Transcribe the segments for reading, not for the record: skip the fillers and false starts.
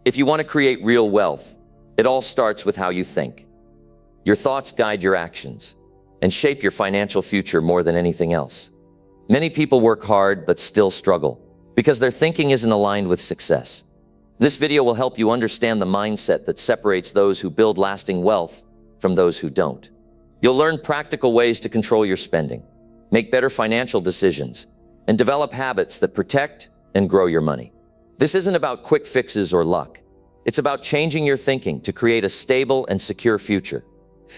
If you want to create real wealth, it all starts with how you think. Your thoughts guide your actions and shape your financial future more than anything else. Many people work hard but still struggle because their thinking isn't aligned with success. This video will help you understand the mindset that separates those who build lasting wealth from those who don't. You'll learn practical ways to control your spending, make better financial decisions, and develop habits that protect and grow your money. This isn't about quick fixes or luck. It's about changing your thinking to create a stable and secure future.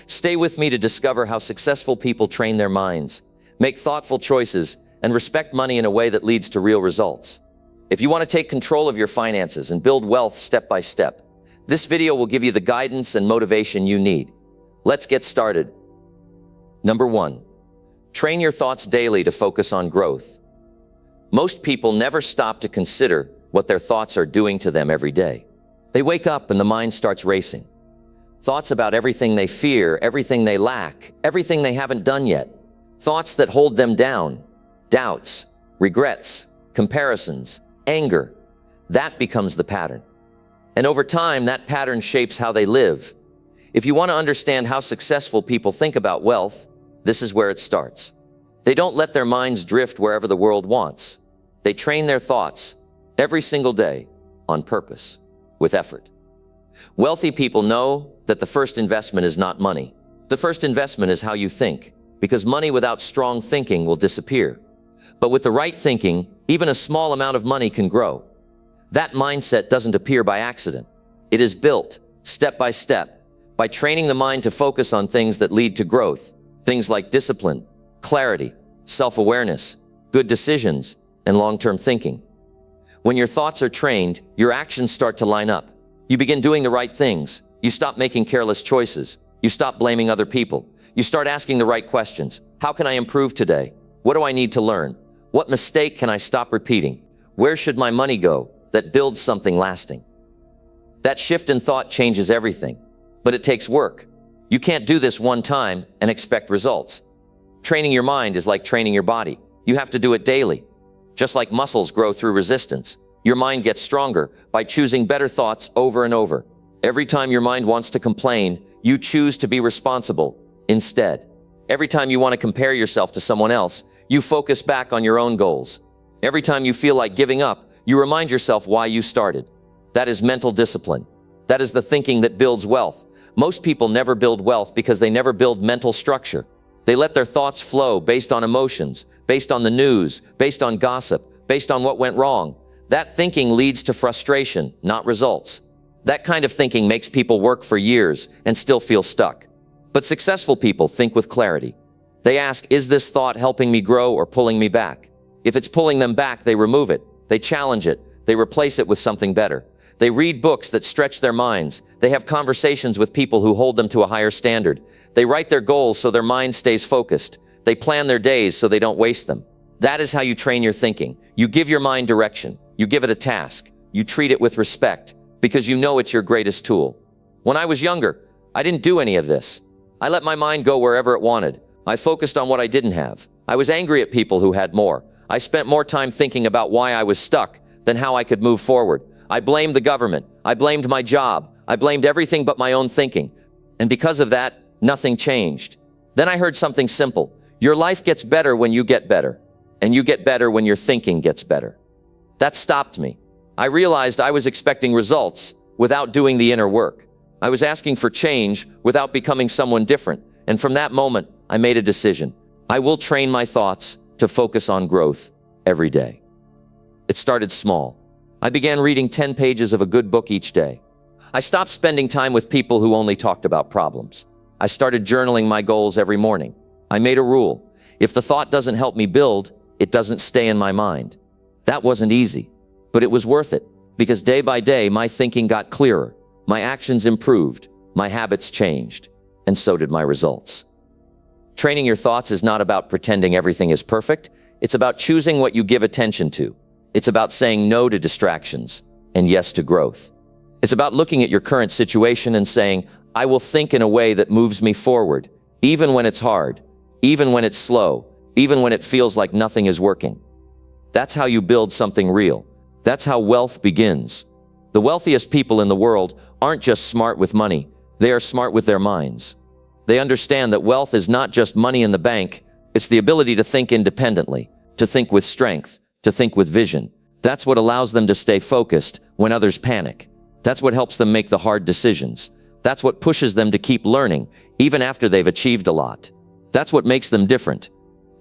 Stay with me to discover how successful people train their minds, make thoughtful choices, and respect money in a way that leads to real results. If you want to take control of your finances and build wealth step by step, this video will give you the guidance and motivation you need. Let's get started. Number 1. Train your thoughts daily to focus on growth. Most people never stop to consider what their thoughts are doing to them every day. They wake up and the mind starts racing. Thoughts about everything they fear, everything they lack, everything they haven't done yet. Thoughts that hold them down. Doubts, regrets, comparisons, anger. That becomes the pattern. And over time, that pattern shapes how they live. If you want to understand how successful people think about wealth, this is where it starts. They don't let their minds drift wherever the world wants. They train their thoughts every single day on purpose, with effort. Wealthy people know that the first investment is not money. The first investment is how you think, because money without strong thinking will disappear. But with the right thinking, even a small amount of money can grow. That mindset doesn't appear by accident. It is built, step by step, by training the mind to focus on things that lead to growth, things like discipline, clarity, self-awareness, good decisions, and long-term thinking. When your thoughts are trained, your actions start to line up. You begin doing the right things. You stop making careless choices. You stop blaming other people. You start asking the right questions. How can I improve today? What do I need to learn? What mistake can I stop repeating? Where should my money go that builds something lasting? That shift in thought changes everything, but it takes work. You can't do this one time and expect results. Training your mind is like training your body. You have to do it daily. Just like muscles grow through resistance, your mind gets stronger by choosing better thoughts over and over. Every time your mind wants to complain, you choose to be responsible instead. Every time you want to compare yourself to someone else, you focus back on your own goals. Every time you feel like giving up, you remind yourself why you started. That is mental discipline. That is the thinking that builds wealth. Most people never build wealth because they never build mental structure. They let their thoughts flow based on emotions, based on the news, based on gossip, based on what went wrong. That thinking leads to frustration, not results. That kind of thinking makes people work for years and still feel stuck. But successful people think with clarity. They ask, is this thought helping me grow or pulling me back? If it's pulling them back, they remove it. They challenge it. They replace it with something better. They read books that stretch their minds. They have conversations with people who hold them to a higher standard. They write their goals so their mind stays focused. They plan their days so they don't waste them. That is how you train your thinking. You give your mind direction. You give it a task. You treat it with respect because you know it's your greatest tool. When I was younger, I didn't do any of this. I let my mind go wherever it wanted. I focused on what I didn't have. I was angry at people who had more. I spent more time thinking about why I was stuck than how I could move forward. I blamed the government. I blamed my job. I blamed everything but my own thinking. And because of that, nothing changed. Then I heard something simple. Your life gets better when you get better. And you get better when your thinking gets better. That stopped me. I realized I was expecting results without doing the inner work. I was asking for change without becoming someone different. And from that moment, I made a decision. I will train my thoughts to focus on growth every day. It started small. I began reading 10 pages of a good book each day. I stopped spending time with people who only talked about problems. I started journaling my goals every morning. I made a rule. If the thought doesn't help me build, it doesn't stay in my mind. That wasn't easy, but it was worth it because day by day, my thinking got clearer. My actions improved, my habits changed, and so did my results. Training your thoughts is not about pretending everything is perfect. It's about choosing what you give attention to. It's about saying no to distractions and yes to growth. It's about looking at your current situation and saying, I will think in a way that moves me forward, even when it's hard, even when it's slow, even when it feels like nothing is working. That's how you build something real. That's how wealth begins. The wealthiest people in the world aren't just smart with money, they are smart with their minds. They understand that wealth is not just money in the bank, it's the ability to think independently, to think with strength, to think with vision. That's what allows them to stay focused when others panic. That's what helps them make the hard decisions. That's what pushes them to keep learning, even after they've achieved a lot. That's what makes them different.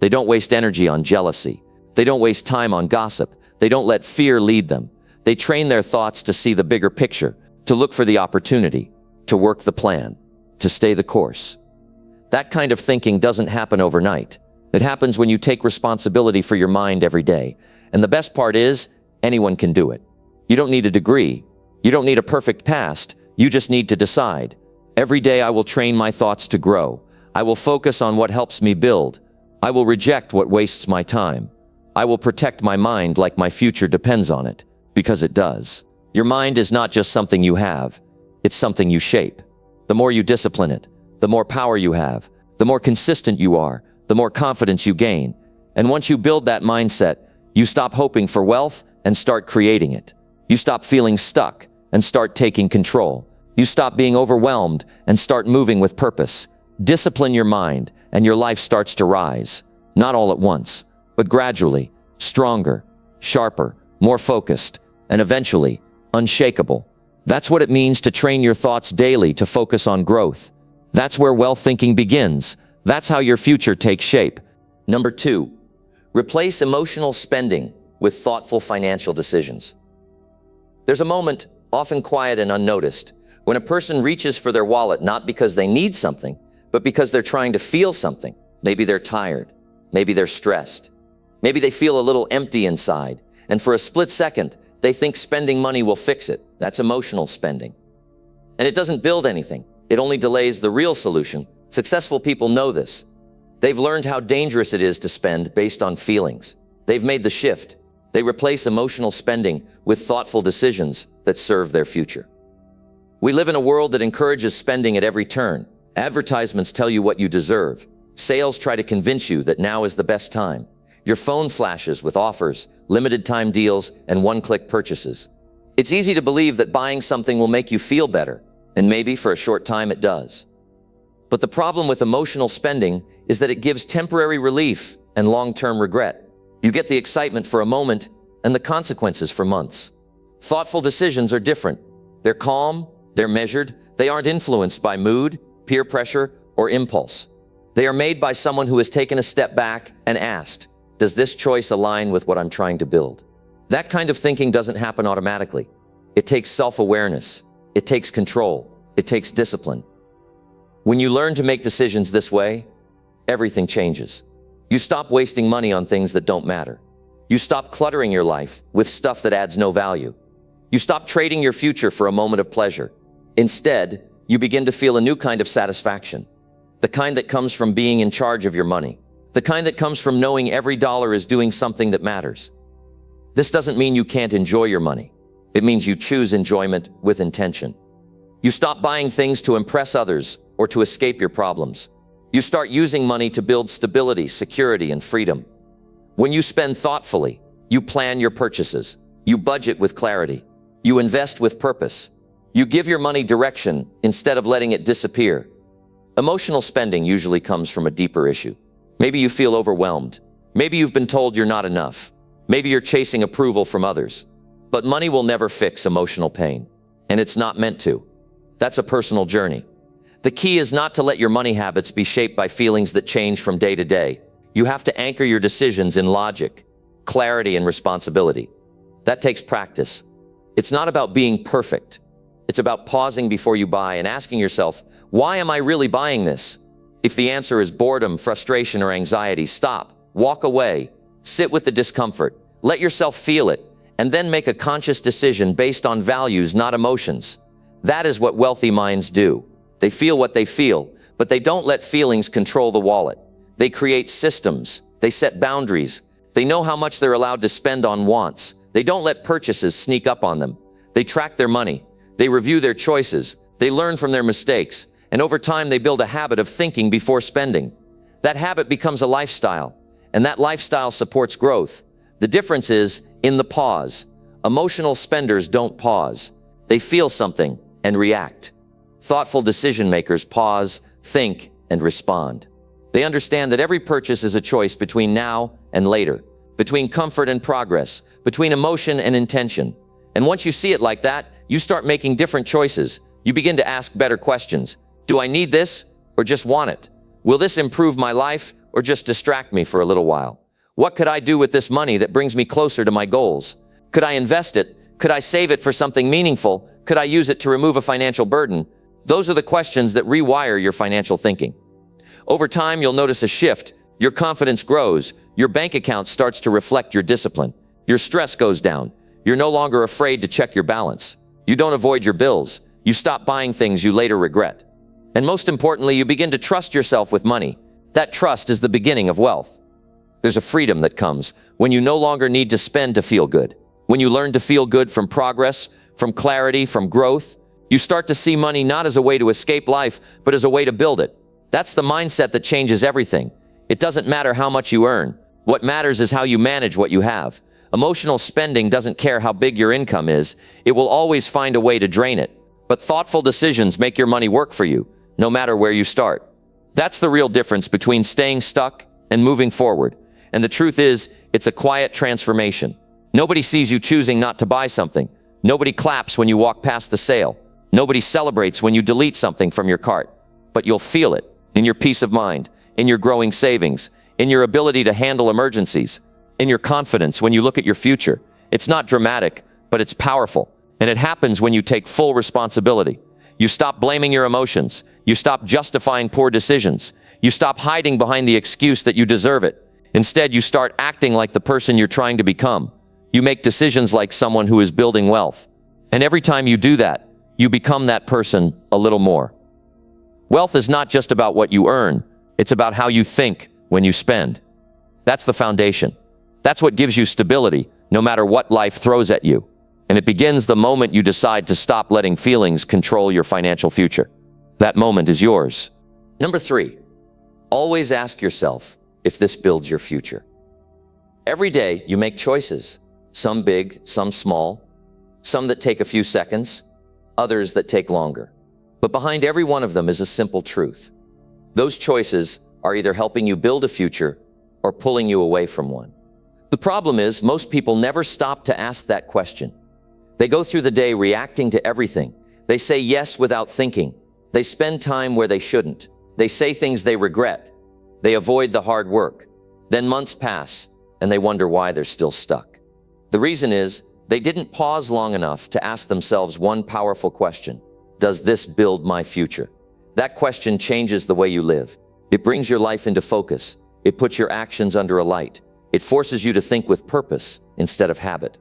They don't waste energy on jealousy. They don't waste time on gossip. They don't let fear lead them. They train their thoughts to see the bigger picture, to look for the opportunity, to work the plan, to stay the course. That kind of thinking doesn't happen overnight. It happens when you take responsibility for your mind every day. And the best part is, anyone can do it. You don't need a degree. You don't need a perfect past. You just need to decide. Every day I will train my thoughts to grow. I will focus on what helps me build. I will reject what wastes my time. I will protect my mind like my future depends on it, because it does. Your mind is not just something you have. It's something you shape. The more you discipline it, the more power you have, the more consistent you are, the more confidence you gain. And once you build that mindset, you stop hoping for wealth and start creating it. You stop feeling stuck and start taking control. You stop being overwhelmed and start moving with purpose. Discipline your mind and your life starts to rise. Not all at once, but gradually, stronger, sharper, more focused, and eventually, unshakable. That's what it means to train your thoughts daily to focus on growth. That's where wealth thinking begins. That's how your future takes shape. Number 2, replace emotional spending with thoughtful financial decisions. There's a moment, often quiet and unnoticed, when a person reaches for their wallet not because they need something, but because they're trying to feel something. Maybe they're tired. Maybe they're stressed. Maybe they feel a little empty inside. And for a split second, they think spending money will fix it. That's emotional spending. And it doesn't build anything. It only delays the real solution. Successful people know this. They've learned how dangerous it is to spend based on feelings. They've made the shift. They replace emotional spending with thoughtful decisions that serve their future. We live in a world that encourages spending at every turn. Advertisements tell you what you deserve. Sales try to convince you that now is the best time. Your phone flashes with offers, limited time deals, and one-click purchases. It's easy to believe that buying something will make you feel better, and maybe for a short time it does. But the problem with emotional spending is that it gives temporary relief and long-term regret. You get the excitement for a moment and the consequences for months. Thoughtful decisions are different. They're calm, they're measured, they aren't influenced by mood, peer pressure, or impulse. They are made by someone who has taken a step back and asked, does this choice align with what I'm trying to build? That kind of thinking doesn't happen automatically. It takes self-awareness. It takes control. It takes discipline. When you learn to make decisions this way, everything changes. You stop wasting money on things that don't matter. You stop cluttering your life with stuff that adds no value. You stop trading your future for a moment of pleasure. Instead, you begin to feel a new kind of satisfaction. The kind that comes from being in charge of your money. The kind that comes from knowing every dollar is doing something that matters. This doesn't mean you can't enjoy your money. It means you choose enjoyment with intention. You stop buying things to impress others or to escape your problems. You start using money to build stability, security, and freedom. When you spend thoughtfully, you plan your purchases. You budget with clarity. You invest with purpose. You give your money direction instead of letting it disappear. Emotional spending usually comes from a deeper issue. Maybe you feel overwhelmed. Maybe you've been told you're not enough. Maybe you're chasing approval from others. But money will never fix emotional pain. And it's not meant to. That's a personal journey. The key is not to let your money habits be shaped by feelings that change from day to day. You have to anchor your decisions in logic, clarity, and responsibility. That takes practice. It's not about being perfect. It's about pausing before you buy and asking yourself, why am I really buying this? If the answer is boredom, frustration, or anxiety, stop, walk away, sit with the discomfort, let yourself feel it, and then make a conscious decision based on values, not emotions. That is what wealthy minds do. They feel what they feel, but they don't let feelings control the wallet. They create systems. They set boundaries. They know how much they're allowed to spend on wants. They don't let purchases sneak up on them. They track their money. They review their choices. They learn from their mistakes. And over time, they build a habit of thinking before spending. That habit becomes a lifestyle, and that lifestyle supports growth. The difference is in the pause. Emotional spenders don't pause. They feel something and react. Thoughtful decision makers pause, think, and respond. They understand that every purchase is a choice between now and later, between comfort and progress, between emotion and intention. And once you see it like that, you start making different choices. You begin to ask better questions. Do I need this or just want it? Will this improve my life or just distract me for a little while? What could I do with this money that brings me closer to my goals? Could I invest it? Could I save it for something meaningful? Could I use it to remove a financial burden? Those are the questions that rewire your financial thinking. Over time, you'll notice a shift. Your confidence grows. Your bank account starts to reflect your discipline. Your stress goes down. You're no longer afraid to check your balance. You don't avoid your bills. You stop buying things you later regret. And most importantly, you begin to trust yourself with money. That trust is the beginning of wealth. There's a freedom that comes when you no longer need to spend to feel good. When you learn to feel good from progress, from clarity, from growth, you start to see money not as a way to escape life, but as a way to build it. That's the mindset that changes everything. It doesn't matter how much you earn. What matters is how you manage what you have. Emotional spending doesn't care how big your income is. It will always find a way to drain it. But thoughtful decisions make your money work for you, no matter where you start. That's the real difference between staying stuck and moving forward. And the truth is, it's a quiet transformation. Nobody sees you choosing not to buy something. Nobody claps when you walk past the sale. Nobody celebrates when you delete something from your cart. But you'll feel it in your peace of mind, in your growing savings, in your ability to handle emergencies, in your confidence when you look at your future. It's not dramatic, but it's powerful. And it happens when you take full responsibility. You stop blaming your emotions. You stop justifying poor decisions. You stop hiding behind the excuse that you deserve it. Instead, you start acting like the person you're trying to become. You make decisions like someone who is building wealth. And every time you do that, you become that person a little more. Wealth is not just about what you earn. It's about how you think when you spend. That's the foundation. That's what gives you stability, no matter what life throws at you. And it begins the moment you decide to stop letting feelings control your financial future. That moment is yours. Number 3, always ask yourself if this builds your future. Every day you make choices, some big, some small, some that take a few seconds, others that take longer. But behind every one of them is a simple truth. Those choices are either helping you build a future or pulling you away from one. The problem is, most people never stop to ask that question. They go through the day reacting to everything. They say yes without thinking. They spend time where they shouldn't. They say things they regret. They avoid the hard work. Then months pass, and they wonder why they're still stuck. The reason is, they didn't pause long enough to ask themselves one powerful question. Does this build my future? That question changes the way you live. It brings your life into focus. It puts your actions under a light. It forces you to think with purpose instead of habit.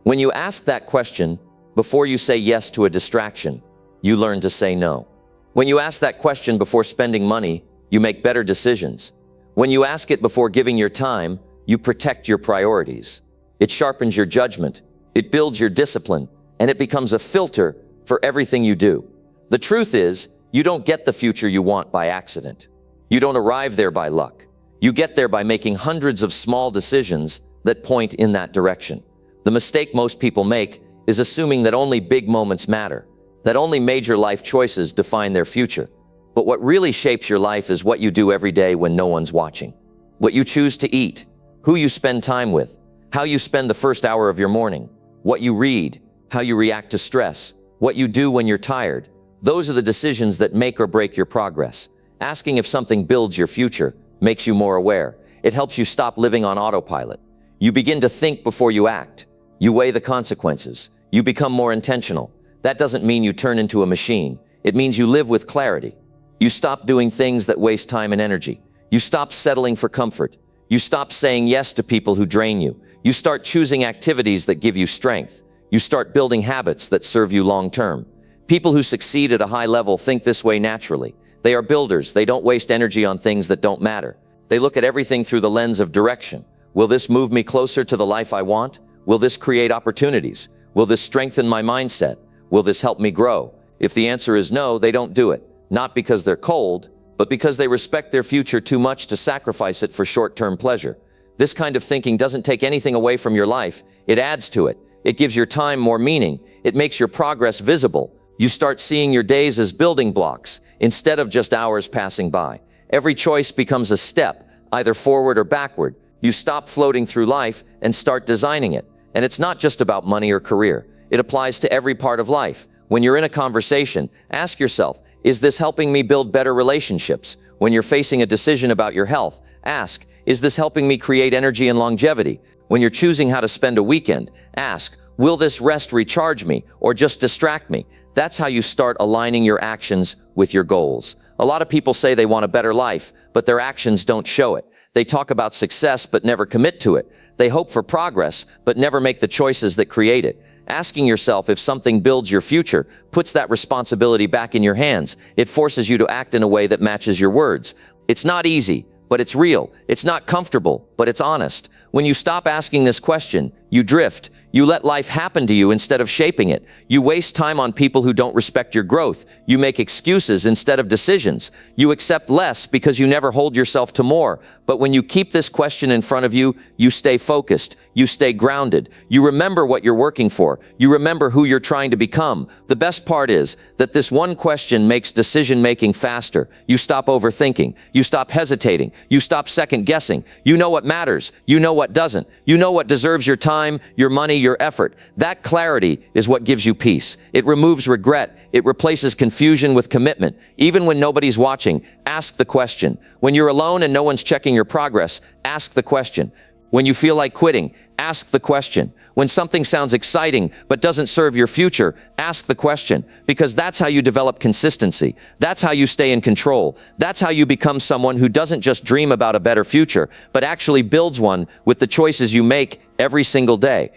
When you ask that question, before you say yes to a distraction, you learn to say no. When you ask that question before spending money, you make better decisions. When you ask it before giving your time, you protect your priorities. It sharpens your judgment. It builds your discipline, and it becomes a filter for everything you do. The truth is, you don't get the future you want by accident. You don't arrive there by luck. You get there by making hundreds of small decisions that point in that direction. The mistake most people make is assuming that only big moments matter, that only major life choices define their future. But what really shapes your life is what you do every day when no one's watching. What you choose to eat, who you spend time with, how you spend the first hour of your morning, what you read, how you react to stress, what you do when you're tired. Those are the decisions that make or break your progress. Asking if something builds your future makes you more aware. It helps you stop living on autopilot. You begin to think before you act. You weigh the consequences. You become more intentional. That doesn't mean you turn into a machine. It means you live with clarity. You stop doing things that waste time and energy. You stop settling for comfort. You stop saying yes to people who drain you. You start choosing activities that give you strength. You start building habits that serve you long term. People who succeed at a high level think this way naturally. They are builders. They don't waste energy on things that don't matter. They look at everything through the lens of direction. Will this move me closer to the life I want? Will this create opportunities? Will this strengthen my mindset? Will this help me grow? If the answer is no, they don't do it. Not because they're cold, but because they respect their future too much to sacrifice it for short-term pleasure. This kind of thinking doesn't take anything away from your life. It adds to it. It gives your time more meaning. It makes your progress visible. You start seeing your days as building blocks instead of just hours passing by. Every choice becomes a step, either forward or backward. You stop floating through life and start designing it. And it's not just about money or career. It applies to every part of life. When you're in a conversation, ask yourself, is this helping me build better relationships? When you're facing a decision about your health, ask, is this helping me create energy and longevity? When you're choosing how to spend a weekend, ask, will this rest recharge me or just distract me? That's how you start aligning your actions with your goals. A lot of people say they want a better life, but their actions don't show it. They talk about success but never commit to it. They hope for progress but never make the choices that create it. Asking yourself if something builds your future puts that responsibility back in your hands. It forces you to act in a way that matches your words. It's not easy, but it's real. It's not comfortable, but it's honest. When you stop asking this question, you drift. You let life happen to you instead of shaping it. You waste time on people who don't respect your growth. You make excuses instead of decisions. You accept less because you never hold yourself to more. But when you keep this question in front of you, you stay focused. You stay grounded. You remember what you're working for. You remember who you're trying to become. The best part is that this one question makes decision-making faster. You stop overthinking. You stop hesitating. You stop second-guessing. You know what matters. You know what doesn't. You know what deserves your time, your money, your effort. That clarity is what gives you peace. It removes regret. It replaces confusion with commitment. Even when nobody's watching, ask the question. When you're alone and no one's checking your progress, ask the question. When you feel like quitting, ask the question. When something sounds exciting but doesn't serve your future, ask the question. Because that's how you develop consistency. That's how you stay in control. That's how you become someone who doesn't just dream about a better future, but actually builds one with the choices you make every single day.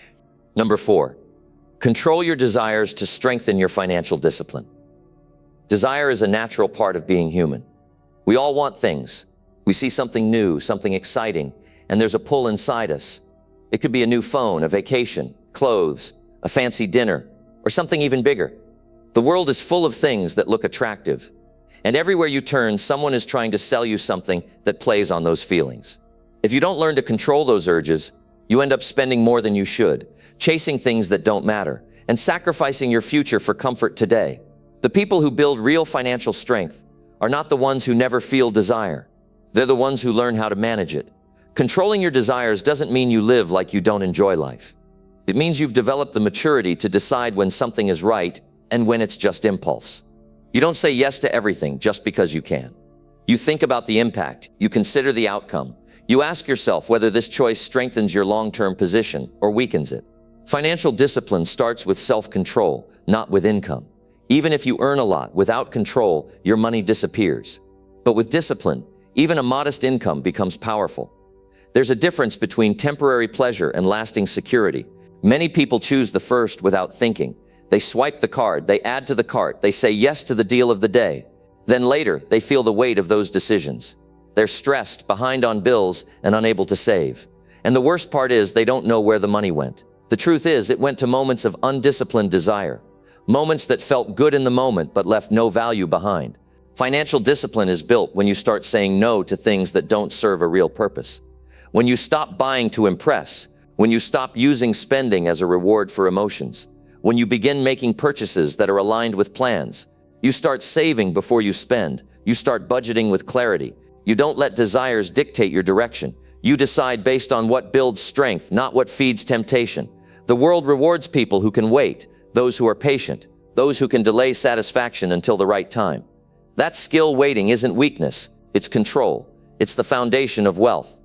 Number 4, control your desires to strengthen your financial discipline. Desire is a natural part of being human. We all want things. We see something new, something exciting, and there's a pull inside us. It could be a new phone, a vacation, clothes, a fancy dinner, or something even bigger. The world is full of things that look attractive. And everywhere you turn, someone is trying to sell you something that plays on those feelings. If you don't learn to control those urges, you end up spending more than you should, chasing things that don't matter, and sacrificing your future for comfort today. The people who build real financial strength are not the ones who never feel desire. They're the ones who learn how to manage it. Controlling your desires doesn't mean you live like you don't enjoy life. It means you've developed the maturity to decide when something is right and when it's just impulse. You don't say yes to everything just because you can. You think about the impact. You consider the outcome. You ask yourself whether this choice strengthens your long-term position or weakens it. Financial discipline starts with self-control, not with income. Even if you earn a lot, without control, your money disappears. But with discipline, even a modest income becomes powerful. There's a difference between temporary pleasure and lasting security. Many people choose the first without thinking. They swipe the card, they add to the cart, they say yes to the deal of the day. Then later, they feel the weight of those decisions. They're stressed, behind on bills, and unable to save. And the worst part is they don't know where the money went. The truth is, it went to moments of undisciplined desire. Moments that felt good in the moment but left no value behind. Financial discipline is built when you start saying no to things that don't serve a real purpose. When you stop buying to impress. When you stop using spending as a reward for emotions. When you begin making purchases that are aligned with plans. You start saving before you spend. You start budgeting with clarity. You don't let desires dictate your direction. You decide based on what builds strength, not what feeds temptation. The world rewards people who can wait, those who are patient, those who can delay satisfaction until the right time. That skill waiting isn't weakness, it's control. It's the foundation of wealth.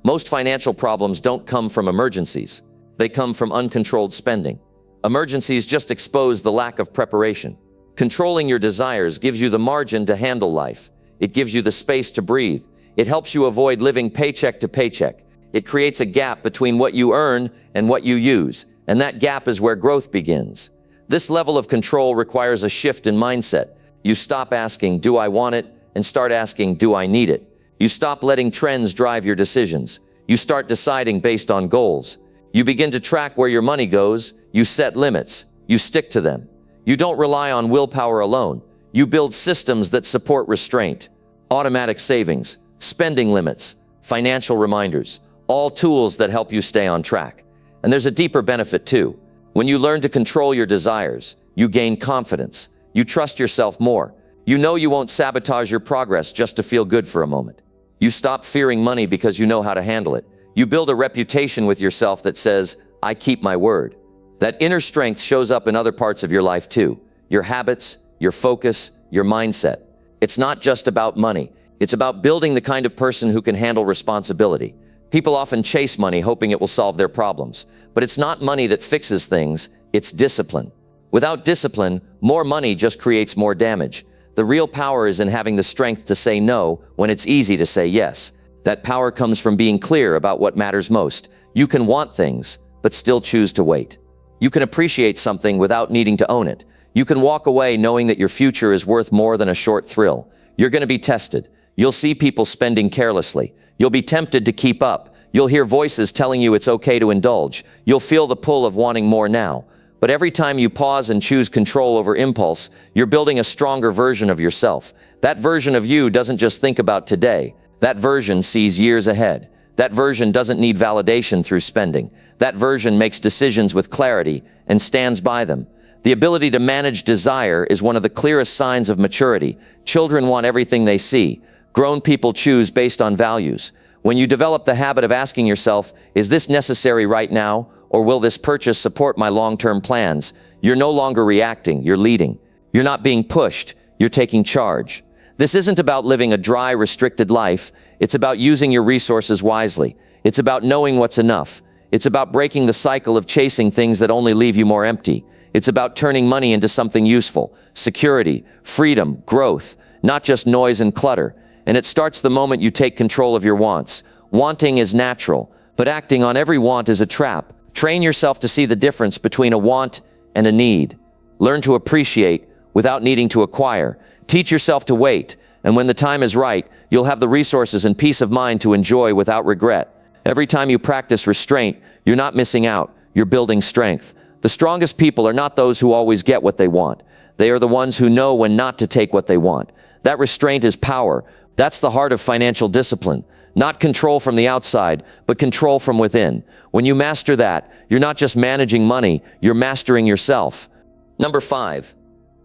Most financial problems don't come from emergencies. They come from uncontrolled spending. Emergencies just expose the lack of preparation. Controlling your desires gives you the margin to handle life. It gives you the space to breathe. It helps you avoid living paycheck to paycheck. It creates a gap between what you earn and what you use, and that gap is where growth begins. This level of control requires a shift in mindset. You stop asking, do I want it? And start asking, do I need it? You stop letting trends drive your decisions. You start deciding based on goals. You begin to track where your money goes. You set limits. You stick to them. You don't rely on willpower alone. You build systems that support restraint, automatic savings, spending limits, financial reminders, all tools that help you stay on track. And there's a deeper benefit too. When you learn to control your desires, you gain confidence. You trust yourself more. You know you won't sabotage your progress just to feel good for a moment. You stop fearing money because you know how to handle it. You build a reputation with yourself that says, I keep my word. That inner strength shows up in other parts of your life too. Your habits, your focus, your mindset. It's not just about money. It's about building the kind of person who can handle responsibility. People often chase money hoping it will solve their problems. But it's not money that fixes things, it's discipline. Without discipline, more money just creates more damage. The real power is in having the strength to say no when it's easy to say yes. That power comes from being clear about what matters most. You can want things, but still choose to wait. You can appreciate something without needing to own it. You can walk away knowing that your future is worth more than a short thrill. You're going to be tested. You'll see people spending carelessly. You'll be tempted to keep up. You'll hear voices telling you it's okay to indulge. You'll feel the pull of wanting more now. But every time you pause and choose control over impulse, you're building a stronger version of yourself. That version of you doesn't just think about today. That version sees years ahead. That version doesn't need validation through spending. That version makes decisions with clarity and stands by them. The ability to manage desire is one of the clearest signs of maturity. Children want everything they see. Grown people choose based on values. When you develop the habit of asking yourself, is this necessary right now? Or will this purchase support my long-term plans? You're no longer reacting, you're leading. You're not being pushed, you're taking charge. This isn't about living a dry, restricted life. It's about using your resources wisely. It's about knowing what's enough. It's about breaking the cycle of chasing things that only leave you more empty. It's about turning money into something useful. Security, freedom, growth, not just noise and clutter. And it starts the moment you take control of your wants. Wanting is natural, but acting on every want is a trap. Train yourself to see the difference between a want and a need. Learn to appreciate without needing to acquire. Teach yourself to wait, and when the time is right, you'll have the resources and peace of mind to enjoy without regret. Every time you practice restraint, you're not missing out, you're building strength. The strongest people are not those who always get what they want. They are the ones who know when not to take what they want. That restraint is power. That's the heart of financial discipline. Not control from the outside, but control from within. When you master that, you're not just managing money, you're mastering yourself. Number 5,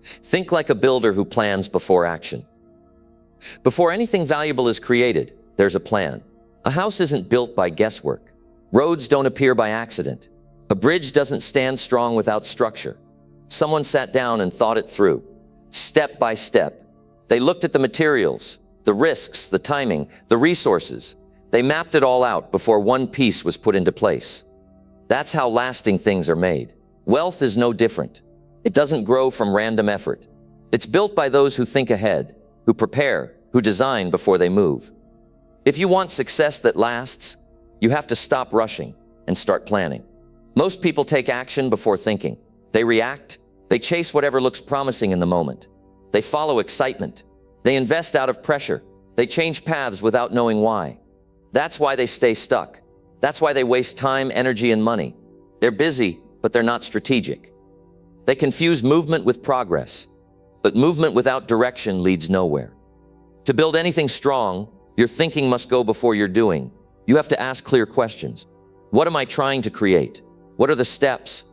think like a builder who plans before action. Before anything valuable is created, there's a plan. A house isn't built by guesswork. Roads don't appear by accident. A bridge doesn't stand strong without structure. Someone sat down and thought it through, step by step. They looked at the materials, the risks, the timing, the resources. They mapped it all out before one piece was put into place. That's how lasting things are made. Wealth is no different. It doesn't grow from random effort. It's built by those who think ahead, who prepare, who design before they move. If you want success that lasts, you have to stop rushing and start planning. Most people take action before thinking. They react. They chase whatever looks promising in the moment. They follow excitement. They invest out of pressure. They change paths without knowing why. That's why they stay stuck. That's why they waste time, energy, and money. They're busy, but they're not strategic. They confuse movement with progress. But movement without direction leads nowhere. To build anything strong, your thinking must go before your doing. You have to ask clear questions. What am I trying to create? What are the steps?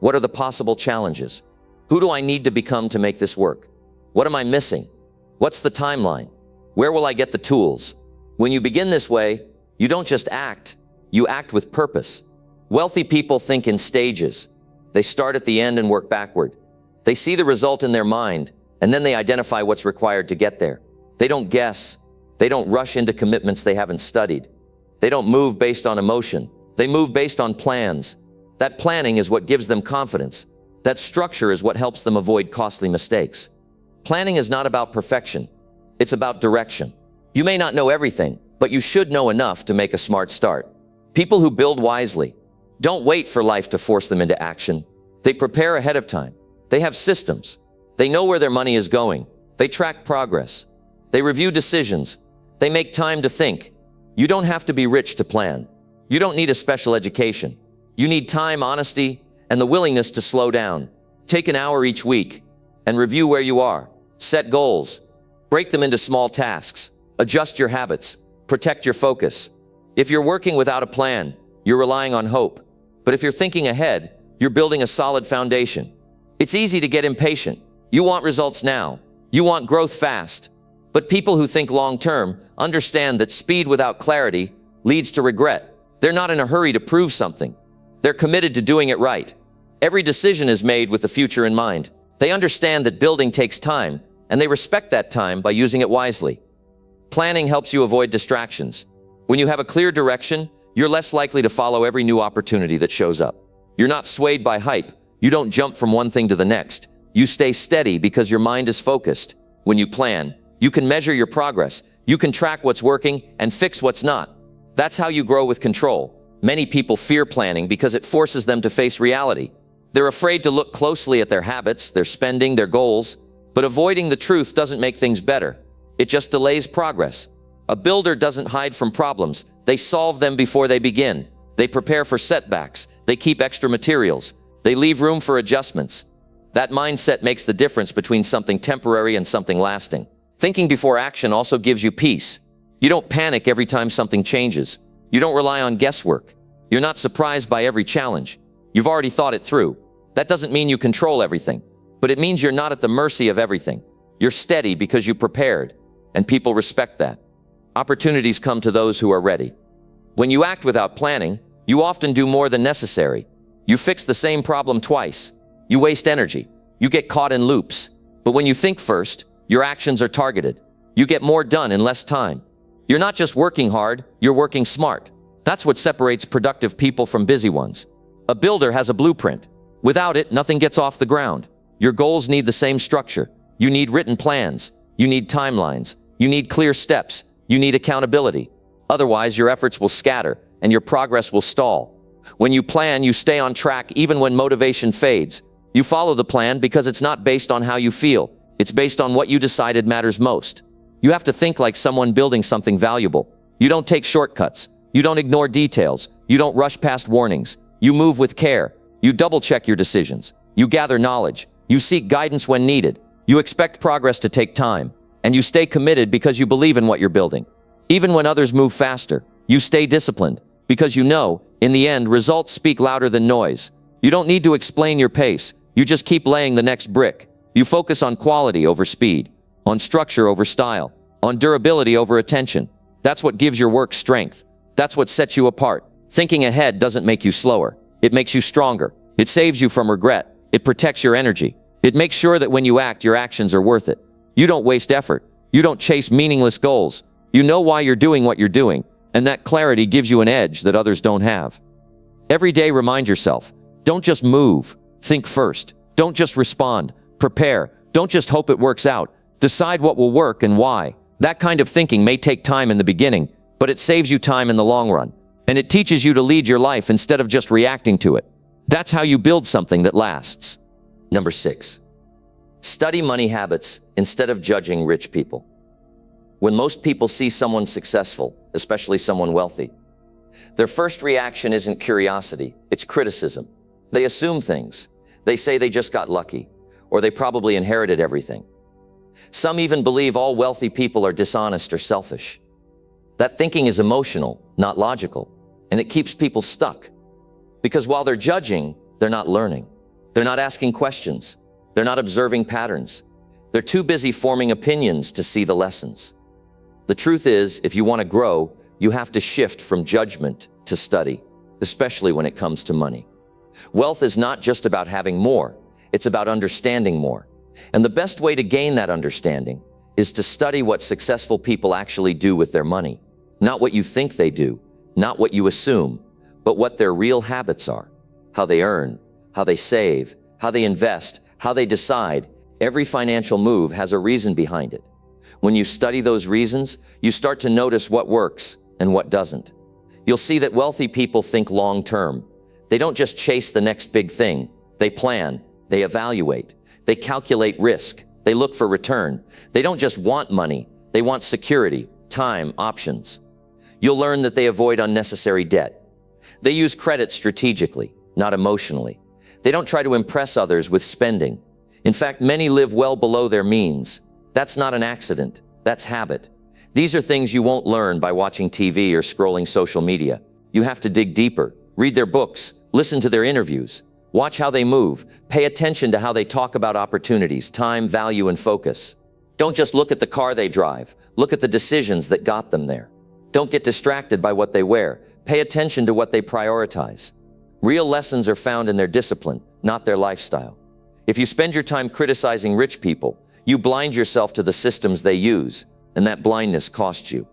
What are the possible challenges? Who do I need to become to make this work? What am I missing? What's the timeline? Where will I get the tools? When you begin this way, you don't just act, you act with purpose. Wealthy people think in stages. They start at the end and work backward. They see the result in their mind, and then they identify what's required to get there. They don't guess. They don't rush into commitments they haven't studied. They don't move based on emotion. They move based on plans. That planning is what gives them confidence. That structure is what helps them avoid costly mistakes. Planning is not about perfection. It's about direction. You may not know everything, but you should know enough to make a smart start. People who build wisely don't wait for life to force them into action. They prepare ahead of time. They have systems. They know where their money is going. They track progress. They review decisions. They make time to think. You don't have to be rich to plan. You don't need a special education. You need time, honesty, and the willingness to slow down. Take an hour each week and review where you are. Set goals. Break them into small tasks. Adjust your habits. Protect your focus. If you're working without a plan, you're relying on hope. But if you're thinking ahead, You're building a solid foundation. It's easy to get impatient. You want results now. You want growth fast. But people who think long-term understand that speed without clarity leads to regret. They're not in a hurry to prove something. They're committed to doing it right. Every decision is made with the future in mind. They understand that building takes time, and they respect that time by using it wisely. Planning helps you avoid distractions. When you have a clear direction, you're less likely to follow every new opportunity that shows up. You're not swayed by hype. You don't jump from one thing to the next. You stay steady because your mind is focused. When you plan, you can measure your progress. You can track what's working and fix what's not. That's how you grow with control. Many people fear planning because it forces them to face reality. They're afraid to look closely at their habits, their spending, their goals. But avoiding the truth doesn't make things better. It just delays progress. A builder doesn't hide from problems. They solve them before they begin. They prepare for setbacks. They keep extra materials. They leave room for adjustments. That mindset makes the difference between something temporary and something lasting. Thinking before action also gives you peace. You don't panic every time something changes. You don't rely on guesswork. You're not surprised by every challenge. You've already thought it through. That doesn't mean you control everything, but it means you're not at the mercy of everything. You're steady because you prepared, and people respect that. Opportunities come to those who are ready. When you act without planning, you often do more than necessary. You fix the same problem twice. You waste energy. You get caught in loops. But when you think first, your actions are targeted. You get more done in less time. You're not just working hard, you're working smart. That's what separates productive people from busy ones. A builder has a blueprint. Without it, nothing gets off the ground. Your goals need the same structure. You need written plans. You need timelines. You need clear steps. You need accountability. Otherwise, your efforts will scatter and your progress will stall. When you plan, you stay on track even when motivation fades. You follow the plan because it's not based on how you feel. It's based on what you decided matters most. You have to think like someone building something valuable. You don't take shortcuts. You don't ignore details. You don't rush past warnings. You move with care. You double-check your decisions. You gather knowledge. You seek guidance when needed. You expect progress to take time. And you stay committed because you believe in what you're building. Even when others move faster, you stay disciplined because you know, in the end, results speak louder than noise. You don't need to explain your pace. You just keep laying the next brick. You focus on quality over speed, on structure over style, on durability over attention. That's what gives your work strength. That's what sets you apart. Thinking ahead doesn't make you slower. It makes you stronger. It saves you from regret. It protects your energy. It makes sure that when you act, your actions are worth it. You don't waste effort. You don't chase meaningless goals. You know why you're doing what you're doing, and that clarity gives you an edge that others don't have. Every day, remind yourself, don't just move. Think first. Don't just respond. Prepare. Don't just hope it works out. Decide what will work and why. That kind of thinking may take time in the beginning, but it saves you time in the long run. And it teaches you to lead your life instead of just reacting to it. That's how you build something that lasts. Number 6. Study money habits instead of judging rich people. When most people see someone successful, especially someone wealthy, their first reaction isn't curiosity, it's criticism. They assume things. They say they just got lucky, or they probably inherited everything. Some even believe all wealthy people are dishonest or selfish. That thinking is emotional, not logical, and it keeps people stuck. Because while they're judging, they're not learning. They're not asking questions. They're not observing patterns. They're too busy forming opinions to see the lessons. The truth is, if you want to grow, you have to shift from judgment to study, especially when it comes to money. Wealth is not just about having more, it's about understanding more. And the best way to gain that understanding is to study what successful people actually do with their money. Not what you think they do, not what you assume, but what their real habits are. How they earn, how they save, how they invest, how they decide. Every financial move has a reason behind it. When you study those reasons, you start to notice what works and what doesn't. You'll see that wealthy people think long-term. They don't just chase the next big thing. They plan, they evaluate, they calculate risk, they look for return. They don't just want money, they want security, time, options. You'll learn that they avoid unnecessary debt. They use credit strategically, not emotionally. They don't try to impress others with spending. In fact, many live well below their means. That's not an accident, that's habit. These are things you won't learn by watching TV or scrolling social media. You have to dig deeper, read their books, listen to their interviews. Watch how they move. Pay attention to how they talk about opportunities, time, value, and focus. Don't just look at the car they drive. Look at the decisions that got them there. Don't get distracted by what they wear. Pay attention to what they prioritize. Real lessons are found in their discipline, not their lifestyle. If you spend your time criticizing rich people, you blind yourself to the systems they use, and that blindness costs you.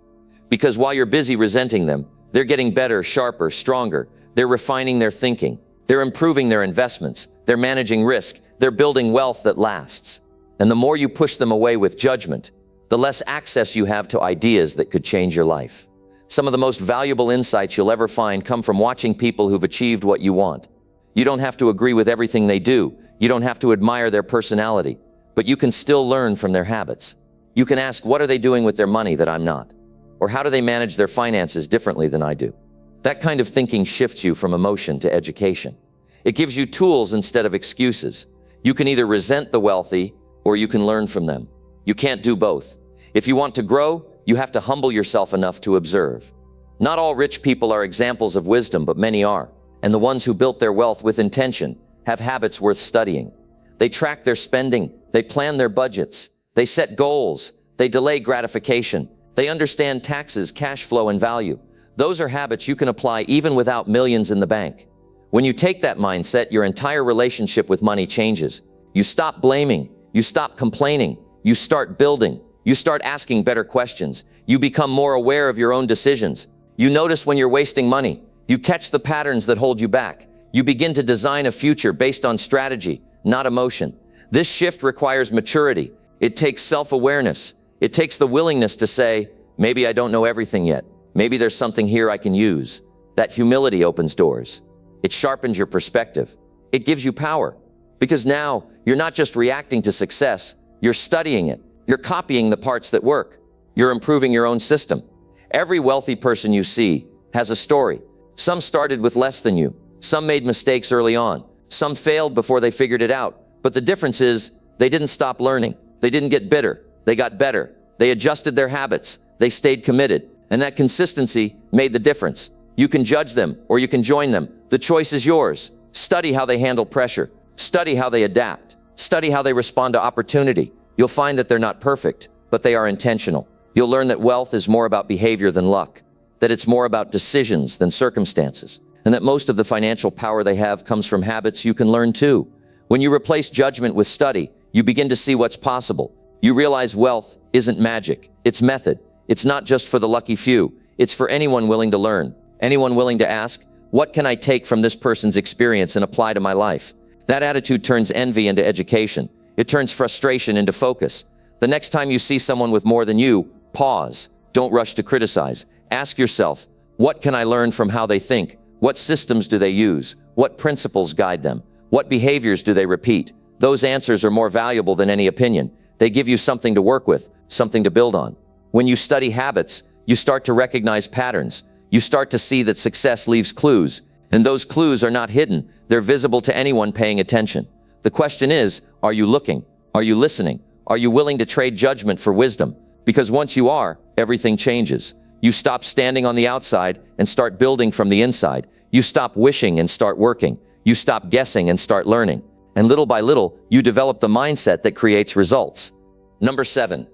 Because while you're busy resenting them, they're getting better, sharper, stronger. They're refining their thinking. They're improving their investments. They're managing risk. They're building wealth that lasts. And the more you push them away with judgment, the less access you have to ideas that could change your life. Some of the most valuable insights you'll ever find come from watching people who've achieved what you want. You don't have to agree with everything they do. You don't have to admire their personality, but you can still learn from their habits. You can ask, what are they doing with their money that I'm not? Or how do they manage their finances differently than I do? That kind of thinking shifts you from emotion to education. It gives you tools instead of excuses. You can either resent the wealthy or you can learn from them. You can't do both. If you want to grow, you have to humble yourself enough to observe. Not all rich people are examples of wisdom, but many are. And the ones who built their wealth with intention have habits worth studying. They track their spending. They plan their budgets. They set goals. They delay gratification. They understand taxes, cash flow, and value. Those are habits you can apply even without millions in the bank. When you take that mindset, your entire relationship with money changes. You stop blaming. You stop complaining. You start building. You start asking better questions. You become more aware of your own decisions. You notice when you're wasting money. You catch the patterns that hold you back. You begin to design a future based on strategy, not emotion. This shift requires maturity. It takes self-awareness. It takes the willingness to say, maybe I don't know everything yet. Maybe there's something here I can use. That humility opens doors. It sharpens your perspective. It gives you power. Because now, you're not just reacting to success, you're studying it. You're copying the parts that work. You're improving your own system. Every wealthy person you see has a story. Some started with less than you. Some made mistakes early on. Some failed before they figured it out. But the difference is, they didn't stop learning. They didn't get bitter. They got better. They adjusted their habits. They stayed committed. And that consistency made the difference. You can judge them or you can join them. The choice is yours. Study how they handle pressure. Study how they adapt. Study how they respond to opportunity. You'll find that they're not perfect, but they are intentional. You'll learn that wealth is more about behavior than luck, that it's more about decisions than circumstances, and that most of the financial power they have comes from habits you can learn too. When you replace judgment with study, you begin to see what's possible. You realize wealth isn't magic, it's method. It's not just for the lucky few. It's for anyone willing to learn, anyone willing to ask, what can I take from this person's experience and apply to my life? That attitude turns envy into education. It turns frustration into focus. The next time you see someone with more than you, pause. Don't rush to criticize. Ask yourself, what can I learn from how they think? What systems do they use? What principles guide them? What behaviors do they repeat? Those answers are more valuable than any opinion. They give you something to work with, something to build on. When you study habits, you start to recognize patterns. You start to see that success leaves clues, and those clues are not hidden. They're visible to anyone paying attention. The question is, are you looking? Are you listening? Are you willing to trade judgment for wisdom? Because once you are, everything changes. You stop standing on the outside and start building from the inside. You stop wishing and start working. You stop guessing and start learning. And little by little, you develop the mindset that creates results. Number 7,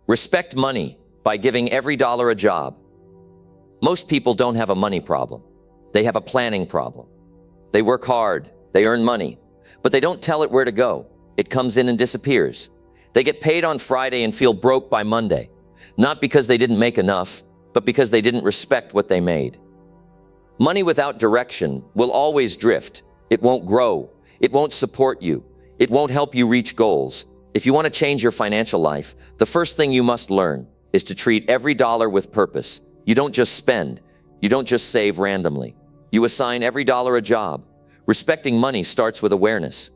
respect money by giving every dollar a job. Most people don't have a money problem. They have a planning problem. They work hard, they earn money, but they don't tell it where to go. It comes in and disappears. They get paid on Friday and feel broke by Monday, not because they didn't make enough, but because they didn't respect what they made. Money without direction will always drift. It won't grow. It won't support you. It won't help you reach goals. If you want to change your financial life, the first thing you must learn is to treat every dollar with purpose. You don't just spend. You don't just save randomly. You assign every dollar a job. Respecting money starts with awareness.